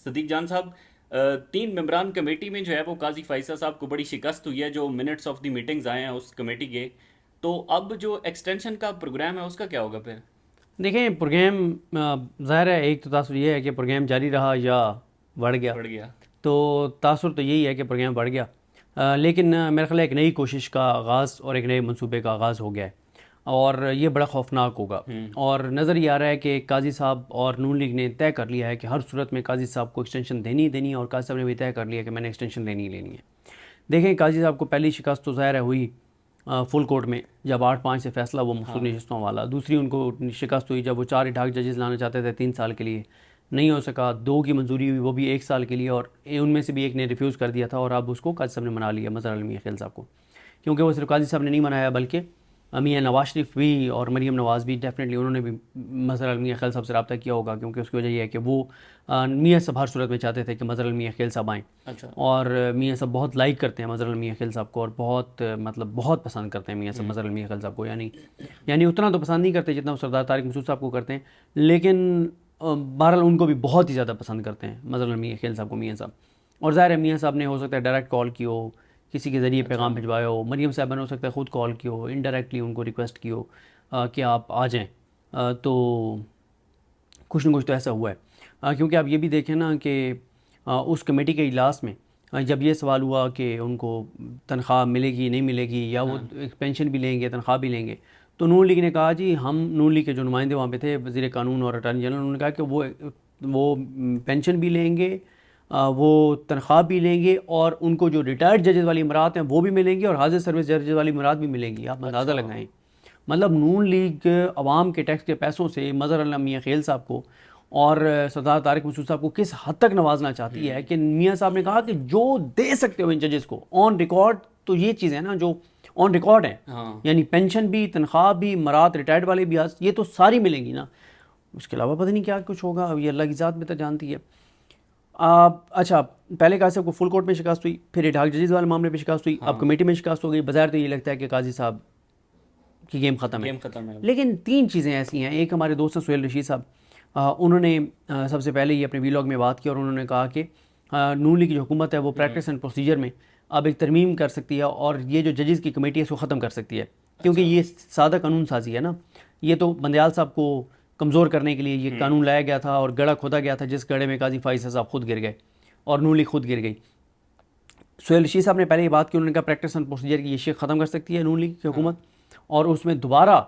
सदीक जान साहब, 3 मेंबरान कमेटी में जो है वो काजी फाइसा साहब को बड़ी शिकस्त हुई है। जो मिनट्स ऑफ द मीटिंग्स आए हैं उस कमेटी के, तो अब जो एक्सटेंशन का प्रोग्राम है उसका क्या होगा फिर? देखें प्रोग्राम ज़ाहिर है, एक तो तासुर ये है कि प्रोग्राम जारी रहा या बढ़ गया। बढ़ गया। तो तासुर तो यही है कि प्रोग्राम बढ़ गया। लेकिन मेरा ख्याल है एक नई कोशिश का आगाज़ और एक नए मंसूबे का आगाज़ हो गया है और ये बड़ा खौफनाक होगा। हम्म। और नज़र ये आ रहा है कि काजी साहब और नून लीग ने तय कर लिया है कि हर सूरत में काजी साहब को एक्सटेंशन देनी ही देनी है, और काजी साहब ने भी तय कर लिया कि मैंने एक्सटेंशन लेनी ही लेनी है। देखें काजी साहब को पहली शिकस्त तो ज़ाहिर है हुई फुल कोर्ट में, जब 8-5 से फैसला वो मखसूस हाँ। नशस्तों वाला। दूसरी उनको शिकस्त हुई जब वो 4 इठाक जजेस लाना चाहते थे 3 साल के लिए, नहीं हो सका। 2 की मंजूरी हुई, वो भी 1 साल के लिए, और उनमें से भी एक ने रिफ्यूज़ कर दिया था और अब उसको काजी साहब ने मना लिया, मज़हर अली मियां खेल साहब को। क्योंकि वो सिर्फ काजी साहब ने नहीं मनाया बल्कि मियां नवाज शरीफ भी और मरीम नवाज़ भी, डेफिनेटली उन्होंने भी मज़हर अली मियां खेल साहब से रब्ता किया होगा, क्योंकि उसकी वजह यह है कि वो मियां साहब हर सूरत में चाहते थे कि मज़हर अली मियां खेल साहब आएँ। अच्छा। और मियां साहब बहुत लाइक करते हैं मज़हर अली मियां खेल साहब को, और बहुत मतलब बहुत पसंद करते हैं मियां साहब मज़हर अली मियां खेल साहब को। यानी उतना तो पसंद नहीं करते जितना वो सरदार तारिक मसूद साहब को करते हैं, लेकिन बहरहाल उनको भी बहुत ही ज़्यादा पसंद करते हैं मज़हर अली मियां खेल साहब को मियां साहब। और ज़ाहिर है मियां साहब ने हो सकता है डायरेक्ट कॉल की हो, किसी के ज़रिए अच्छा। पैगाम भिजवाया हो, मरीम साहब ने हो सकता है ख़ुद कॉल की हो, इनडायरेक्टली उनको रिक्वेस्ट की हो कि आप आ जाएँ। तो कुछ न कुछ तो ऐसा हुआ है। क्योंकि आप ये भी देखें ना कि उस कमेटी के इजलास में जब ये सवाल हुआ कि उनको तनख्वाह मिलेगी नहीं मिलेगी, या वो हाँ। एक पेंशन भी लेंगे तनख्वाह भी लेंगे, तो नून लीग ने कहा जी, हम नून लीग के जो नुमाइंदे वहाँ पे थे, वज़ीर कानून और अटॉर्नी जनरल, उन्होंने कहा कि वो पेंशन भी लेंगे, वो तनख्वाह भी लेंगे, और उनको जो रिटायर्ड जजेस वाली इमरात हैं वो भी मिलेंगी, और हाजिर सर्विस जजेस वाली इमरात भी मिलेंगी। आप अंदाज़ा अच्छा। लगाएं, मतलब नून लीग अवाम के टैक्स के पैसों से मज़हर अली मियां खेल साहब को और सरदार तारिक मसूद साहब को किस हद तक नवाजना चाहती है कि मियां साहब ने कहा कि जो दे सकते हो इन जजेस को ऑन रिकॉर्ड। तो ये चीज़ है ना जो ऑन रिकॉर्ड है, हाँ। यानी पेंशन भी, तनख्वाह भी, मरात रिटायर्ड वाले भी, ये तो सारी मिलेंगी ना। उसके अलावा पता नहीं क्या कुछ होगा, अब ये अल्लाह की ज़ात बेहतर जानती है। अच्छा, पहले काजी साहब को फुल कोर्ट में शिकस्त हुई, फिर इठाक जजीज़ वाले मामले में शिकस्त हुई, अब हाँ। कमेटी में शिकस्त हो गई। बज़ाहिर तो ये लगता है कि काजी साहब की गेम ख़त्म है। गेम खत्म है अब। लेकिन 3 चीज़ें ऐसी हैं। एक, हमारे दोस्त हैं सुहेल रशीद साहब, उन्होंने सबसे पहले ही अपने वीलॉग में बात की और उन्होंने कहा कि नून लीग की जो हुकूमत है वो प्रैक्टिस एंड प्रोसीजर में अब एक तरमीम कर सकती है, और ये जो जजेस की कमेटी है इसको ख़त्म कर सकती है। क्योंकि अच्छा। ये सादा कानून साजी है ना, ये तो बंदयाल साहब को कमज़ोर करने के लिए ये कानून लाया गया था, और गड़ा खोदा गया था, जिस गड़े में काजी फाइज़ साहब खुद गिर गए और नून लीग खुद गिर गई। सुहेल रशीद साहब ने पहले ही बात की, उन्होंने कहा प्रैक्टिस एंड प्रोसीजर की ये शेख ख़त्म कर सकती है नून लीग की हाँ। हुकूमत, और उसमें दोबारा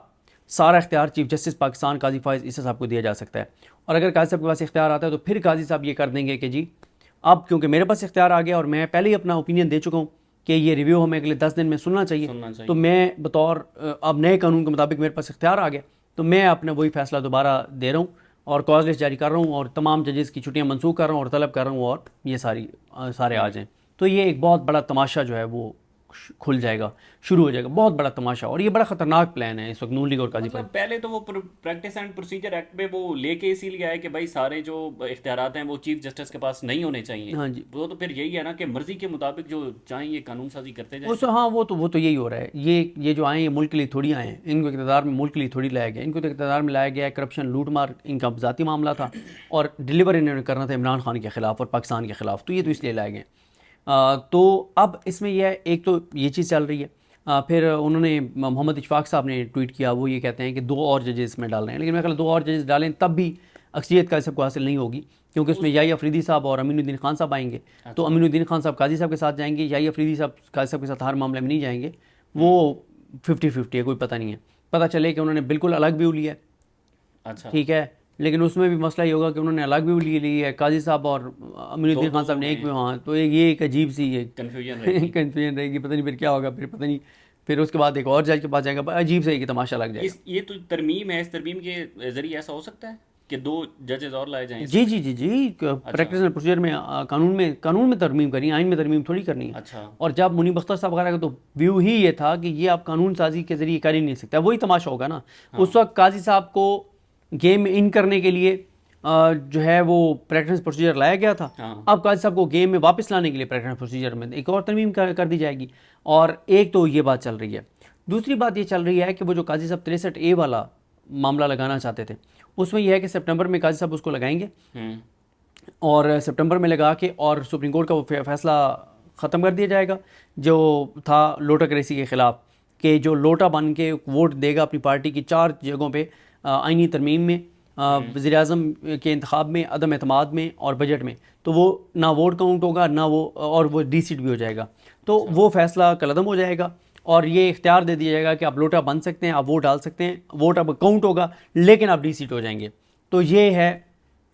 सारा इख्तियार चीफ जस्टिस पाकिस्तान काजी फाइज ईसा साहब को दिया जा सकता है। और अगर काजी साहब के पास इख्तियार आता है तो फिर काजी साहब ये कर देंगे कि जी, अब क्योंकि मेरे पास इख्तियार आ गया और मैं पहले ही अपना ओपिनियन दे चुका हूँ कि ये रिव्यू हमें अगले 10 दिन में सुनना चाहिए, सुनना तो चाहिए। मैं बतौर अब नए कानून के मुताबिक मेरे पास इख्तियार आ गया, तो मैं अपना वही फैसला दोबारा दे रहा हूँ और कॉज लिस्ट जारी कर रहा हूँ, और तमाम जजेस की छुट्टियाँ मनसूख कर रहा हूँ और तलब कर रहा हूँ, और ये सारे आ जाएँ। तो ये एक बहुत बड़ा तमाशा जो है वो खुल जाएगा, शुरू हो जाएगा, बहुत बड़ा तमाशा। और ये बड़ा ख़तरनाक प्लान है इस वक्त नून लीग और काजी मतलब फाइज। पहले तो वो प्रैक्टिस एंड प्रोसीजर एक्ट में वो लेके इसीलिए आए कि भाई सारे जो इख्तियारात हैं वो चीफ जस्टिस के पास नहीं होने चाहिए। हाँ जी। वो तो फिर यही है ना कि मर्जी के मुताबिक जो चाहें ये कानून साजी करते जाएं। उस हाँ, वो तो यही हो रहा है। ये जो आए हैं ये मुल्क के लिए थोड़ी आए हैं, इनको इक़्तिदार में मुल्क के लिए थोड़ी लाया गया। इनको तो इक़्तिदार में लाया गया है, करप्शन लूट मार इनका ज़ाती मामला था, और डिलीवर इन्होंने करना था इमरान खान के ख़िलाफ़ और पाकिस्तान के ख़िलाफ़, तो ये तो इसलिए लाए गए। तो अब इसमें यह है, एक तो ये चीज़ चल रही है। फिर उन्होंने मोहम्मद इशफाक साहब ने ट्वीट किया, वो ये कहते हैं कि 2 और जजेस इसमें डाल रहे हैं, लेकिन मैं ख्याल 2 और जजेस डालें तब भी अक्सरियत का सबको हासिल नहीं होगी, क्योंकि उसमें उस याही अफरीदी साहब और अमीनुद्दीन खान साहब आएंगे। तो अच्छा। अमीनुद्दीन खान साहब काजी साहब के साथ जाएंगे, याही अफरीदी साहब काजी साहब के साथ हर मामले में नहीं जाएंगे। वो हम्म। 50-50 है, कोई पता नहीं है। पता चले कि उन्होंने बिल्कुल अलग व्यू लिया है, अच्छा। ठीक है, लेकिन उसमें भी मसला ये होगा कि उन्होंने अलग व्यू ली है काजी साहब, और दो अमीनुद्दीन दो खान साहब वो ने एक हैं। व्यू। हाँ, तो ये एक अजीब सी ये कन्फ्यूजन रहेगी। कन्फ्यूजन रहेगी, पता नहीं फिर क्या होगा, फिर पता नहीं, फिर उसके बाद एक और जज के पास जाएगा, अजीब से एक तमाशा लग जाएगा। ये तो तरमीम है, इस तरमीम के जरिए ऐसा हो सकता है कि 2 जजेस और लाए जाएं जी इसमें। जी जी जी, अच्छा। प्रैक्टिस एंड प्रोसीजर में कानून में तरमीम करनी है, आइन में तरमीम थोड़ी करनी है। अच्छा। और जब मुनीब अख्तर साहब वगैरह का तो व्यू ही ये था कि ये आप कानून साजी के जरिए कर ही नहीं सकता, वही तमाशा होगा ना। उस हाँ। वक्त काजी साहब को गेम इन करने के लिए जो है वो प्रैक्टिस प्रोसीजर लाया गया था। हाँ। अब काजी साहब को गेम में वापस लाने के लिए प्रैक्टिस प्रोसीजर में एक और तरमीम कर दी जाएगी। और एक तो ये बात चल रही है। दूसरी बात ये चल रही है कि वो जो काजी साहब 63A वाला मामला लगाना चाहते थे, उसमें यह है कि सितंबर में काजी साहब उसको लगाएंगे, हम्म। और सितंबर में लगा के और सुप्रीम कोर्ट का वो फैसला ख़त्म कर दिया जाएगा जो था लोटाक्रेसी के ख़िलाफ़, कि जो लोटा बन के वोट देगा अपनी पार्टी की 4 जगहों पे आइनी तरमीम में, वज़ीर आज़म के इंतखाब में, अदम एतमाद में और बजट में, तो वो ना वोट काउंट होगा ना वो, और वो डी-सीट भी हो जाएगा। तो वो फ़ैसला कलअदम हो जाएगा और ये इख्तियार दे दिया जाएगा कि आप लोटा बन सकते हैं, आप वोट डाल सकते हैं, वोट अब काउंट होगा लेकिन आप डी-सीट हो जाएंगे। तो ये है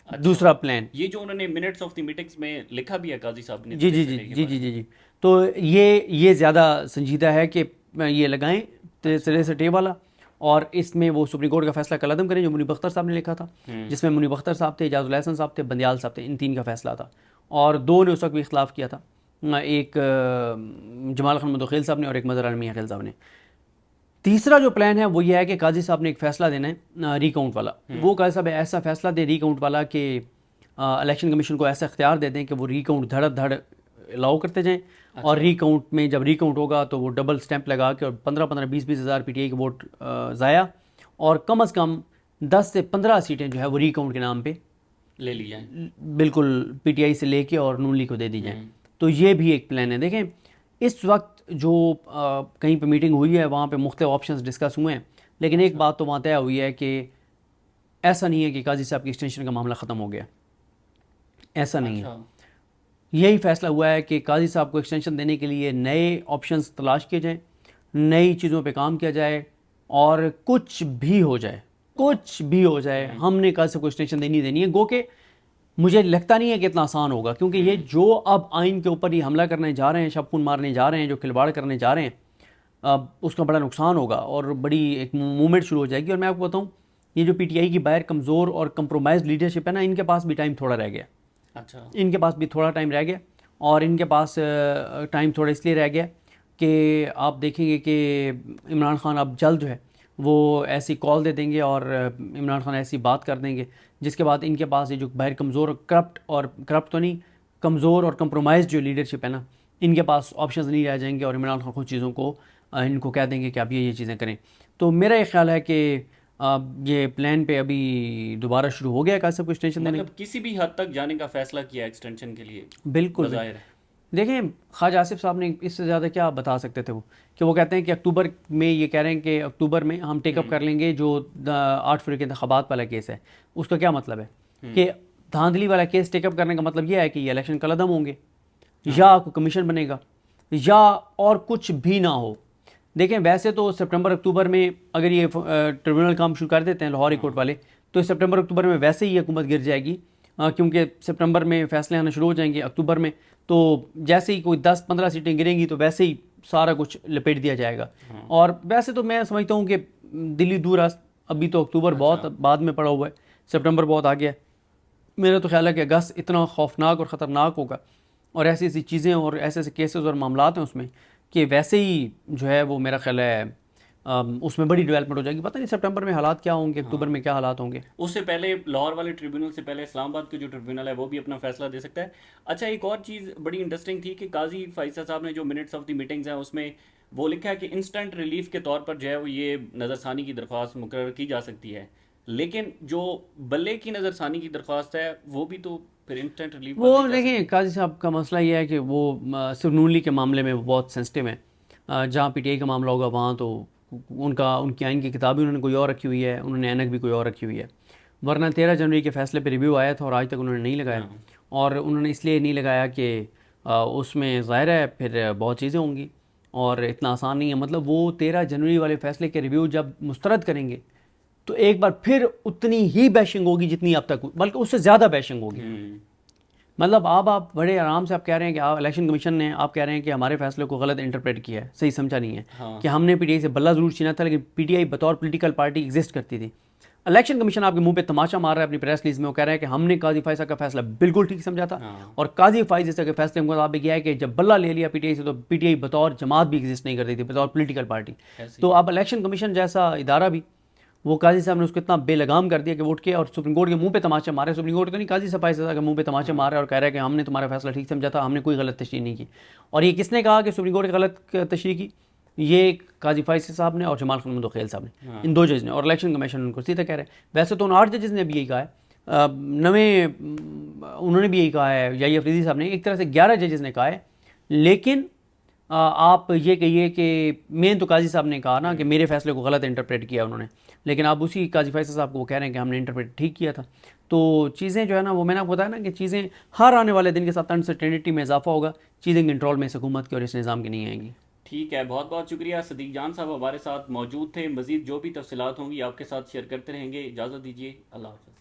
दूसरा प्लान। ये जो उन्होंने मिनट्स ऑफ द मीटिंग्स में लिखा भी है काजी साहब ने जी जी जी जी जी जी जी। तो ये ज़्यादा संजीदा है कि ये लगाएं सिरे से टे वाला, और इसमें वो सुप्रीम कोर्ट का फैसला कलअदम करें जो मुनीब अख्तर साहब ने लिखा था, जिसमें मुनीब अख्तर साहब थे, एजाजुल एहसन साहब थे, बंदियाल साहब थे, इन 3 का फैसला था। और 2 ने उस वक्त भी इख्तलाफ किया था, एक जमाल खान मुदखिल साहब ने और एक मज़हर आलम मियां खिल साहब ने। तीसरा जो प्लान है वो ये है कि काजी साहब ने एक फ़ैसला देना है रिकाउंट वाला। वो काजी साहब ऐसा फ़ैसला दे रिकाउंट वाला कि इलेक्शन कमीशन को ऐसा इख्तियार दे दें कि वो रिकाउंट धड़ धड़ अलाउ करते जाएं। और रिकाउंट में जब रिकाउंट होगा तो वो डबल स्टैंप लगा के और 15-20 हज़ार पीटीआई के वोट ज़ाया, और कम अज़ कम 10 से 15 सीटें जो है वो रिकाउंट के नाम पे ले ली जाए, बिल्कुल पीटीआई से लेके और नून लीग को दे दी जाए। तो ये भी एक प्लान है। देखें इस वक्त जो कहीं पे मीटिंग हुई है वहाँ पे मुख्तलिफ ऑप्शंस डिस्कस हुए हैं, लेकिन एक बात तो वहाँ तय हुई है कि ऐसा नहीं है कि काजी साहब की एक्सटेंशन का मामला ख़त्म हो गया, ऐसा नहीं है। यही फैसला हुआ है कि काजी साहब को एक्सटेंशन देने के लिए नए ऑप्शंस तलाश किए जाएँ, नई चीज़ों पे काम किया जाए, और कुछ भी हो जाए, कुछ भी हो जाए, हमने काजी साहब को एक्सटेंशन देनी है। गो के मुझे लगता नहीं है कि इतना आसान होगा, क्योंकि ये जो अब आइन के ऊपर ही हमला करने जा रहे हैं, शबखून मारने जा रहे हैं, जो खिलवाड़ करने जा रहे हैं, अब उसका बड़ा नुकसान होगा और बड़ी एक मूवमेंट शुरू हो जाएगी। और मैं आपको बताऊं, ये जो पीटीआई की बाहर कमज़ोर और कंप्रोमाइज़ लीडरशिप है ना, इनके पास भी टाइम थोड़ा रह गया। अच्छा, इनके पास भी थोड़ा टाइम रह गया, और इनके पास टाइम थोड़ा इसलिए रह गया कि आप देखेंगे कि इमरान खान अब जल्द जो है वो ऐसी कॉल दे देंगे और इमरान खान ऐसी बात कर देंगे जिसके बाद इनके पास ये जो बाहर कमज़ोर करप्ट तो नहीं, कमज़ोर और कंप्रोमाइज़ जो लीडरशिप है ना, इनके पास ऑप्शंस नहीं रह जाएंगे और इमरान खान खुद चीज़ों को इनको कह देंगे कि आप ये चीज़ें करें। तो मेरा ये ख्याल है कि ये प्लान पे अभी दोबारा शुरू हो गया है कासिफ को एक्सटेंशन देने मतलब किसी भी हद तक जाने का फैसला किया एक्सटेंशन के लिए, बिल्कुल बज़ाहिर है। देखें ख्वाजा आसिफ साहब ने इससे ज़्यादा क्या बता सकते थे, वो कि वो कहते हैं कि अक्टूबर में, ये कह रहे हैं कि अक्टूबर में हम टेकअप कर लेंगे जो 8 फरवरी के इंतखाबात वाला केस है। उसका क्या मतलब है कि धांधली वाला केस टेकअप करने का मतलब ये है कि ये इलेक्शन कलअदम होंगे, या कोई कमीशन बनेगा, या और कुछ भी ना हो। देखें वैसे तो सितंबर अक्टूबर में अगर ये ट्रिब्यूनल काम शुरू कर देते हैं लाहौर हाई कोर्ट वाले, तो सितंबर अक्टूबर में वैसे ही हुकूमत गिर जाएगी, क्योंकि सितंबर में फैसले आना शुरू हो जाएंगे अक्टूबर में। तो जैसे ही कोई 10-15 सीटें गिरेंगी तो वैसे ही सारा कुछ लपेट दिया जाएगा। और वैसे तो मैं समझता हूँ कि दिल्ली दूर अभी तो अक्टूबर बहुत बाद में पड़ा हुआ है, सितंबर बहुत आ गया है। मेरा तो ख्याल है कि अगस्त इतना खौफनाक और ख़तरनाक होगा और ऐसी ऐसी चीज़ें और ऐसे ऐसे केसेस और मामलात हैं उसमें कि वैसे ही जो है वो मेरा ख्याल है उसमें बड़ी डेवलपमेंट हो जाएगी। पता नहीं सितंबर में हालात क्या होंगे, अक्टूबर में क्या हालात होंगे। उससे पहले लाहौर वाले ट्रिब्यूनल से पहले इस्लामाबाद के जो ट्रिब्यूनल है वो भी अपना फैसला दे सकता है। अच्छा, एक और चीज़ बड़ी इंटरेस्टिंग थी कि काजी फाइसा साहब ने जो मिनट्स ऑफ द मीटिंग्स हैं उसमें वो लिखा है कि इंस्टेंट रिलीफ के तौर पर जो है वो ये नज़रसानी की दरख्वास्त मुकर्रर की जा सकती है, लेकिन जो बल्ले की नज़रसानी की दरख्वास्त है वो भी तो फिर इंस्टेंट रिलीफ पर वो दी जा देखिए सकती काजी साहब का मसला ये है कि वो सिर्फ नून लीग के मामले में वो बहुत सेंसिटिव है। जहाँ पीटीआई का मामला होगा वहाँ तो उनकी आइन की किताब भी उन्होंने कोई और रखी हुई है, उन्होंने ऐनक भी कोई और रखी हुई है। वरना 13 जनवरी के फैसले पे रिव्यू आया था और आज तक उन्होंने नहीं लगाया। और उन्होंने इसलिए नहीं लगाया कि उसमें ज़ाहिर है फिर बहुत चीज़ें होंगी और इतना आसान नहीं है। मतलब वो 13 जनवरी वाले फैसले के रिव्यू जब मुस्तरद करेंगे तो एक बार फिर उतनी ही बैशिंग होगी जितनी अब तक, बल्कि उससे ज़्यादा बैशिंग होगी। मतलब आप बड़े आराम से आप कह रहे हैं कि इलेक्शन कमीशन ने, आप कह रहे हैं कि हमारे फैसले को गलत इंटरप्रेट किया है, सही समझा नहीं है। कि हमने पीटीआई से बल्ला ज़रूर छीना था, लेकिन पीटीआई बतौर पॉलिटिकल पार्टी एग्जिस्ट करती थी। इलेक्शन कमीशन आपके मुंह पे तमाशा मार रहा है अपनी प्रेस रिलीज में, वो कह रहा है कि हमने काजी फाइसा का फैसला बिल्कुल ठीक समझा था। और काजी फाइसा के फैसले के मुताबिक यह है कि जब बल्ला ले लिया पीटीआई से तो पीटीआई बतौर जमात भी एग्जिस्ट नहीं करती थी, बतौर पॉलिटिकल पार्टी। तो अब इलेक्शन कमीशन जैसा इदारा भी, वो काजी साहब ने उसको इतना बेलगाम कर दिया कि वोट के और सुप्रीम कोर्ट के मुंह पे तमाचे मारे। सुप्रीम कोर्ट तो नहीं, काजी साहब फाइसा के मुंह पे तमाचे मारे और कह रहा है कि हमने तुम्हारा फैसला ठीक समझा था, हमने कोई गलत तशरीह नहीं की। और ये किसने कहा कि सुप्रीम कोर्ट ने गलत तशरीह की? ये काजी फाइसा साहब ने और जमाल खान मुदखिल साहब ने, इन 2 जज ने। और इलेक्शन कमीशन उनको सीधा कह रहे हैं। वैसे तो उन 8 जजेस ने भी यही कहा है, नवे उन्होंने भी यही कहा है, याही अफरीदी साहब ने, एक तरह से 11 जजेस ने कहा है। लेकिन आप ये कहिए कि मेन तो काजी साहब ने कहा ना कि मेरे फैसले को गलत इंटरप्रेट किया उन्होंने, लेकिन आप उसी काजी फैसल साहब को वो कह रहे हैं कि हमने इंटरप्रेट ठीक किया था। तो चीज़ें जो है ना, वो मैंने आपको बताया ना कि चीज़ें हर आने वाले दिन के साथ अनसर्टेनिटी में इजाफा होगा, चीज़ें कंट्रोल में इस हुकूमत की और इस निज़ाम की नहीं आएंगी। ठीक है, बहुत बहुत शुक्रिया। सदीक जान साहब हमारे साथ मौजूद थे। मज़ीद जो भी तफसीलात होंगी आपके साथ शेयर करते रहेंगे। इजाज़त दीजिए, अल्लाह हाफ़िज़।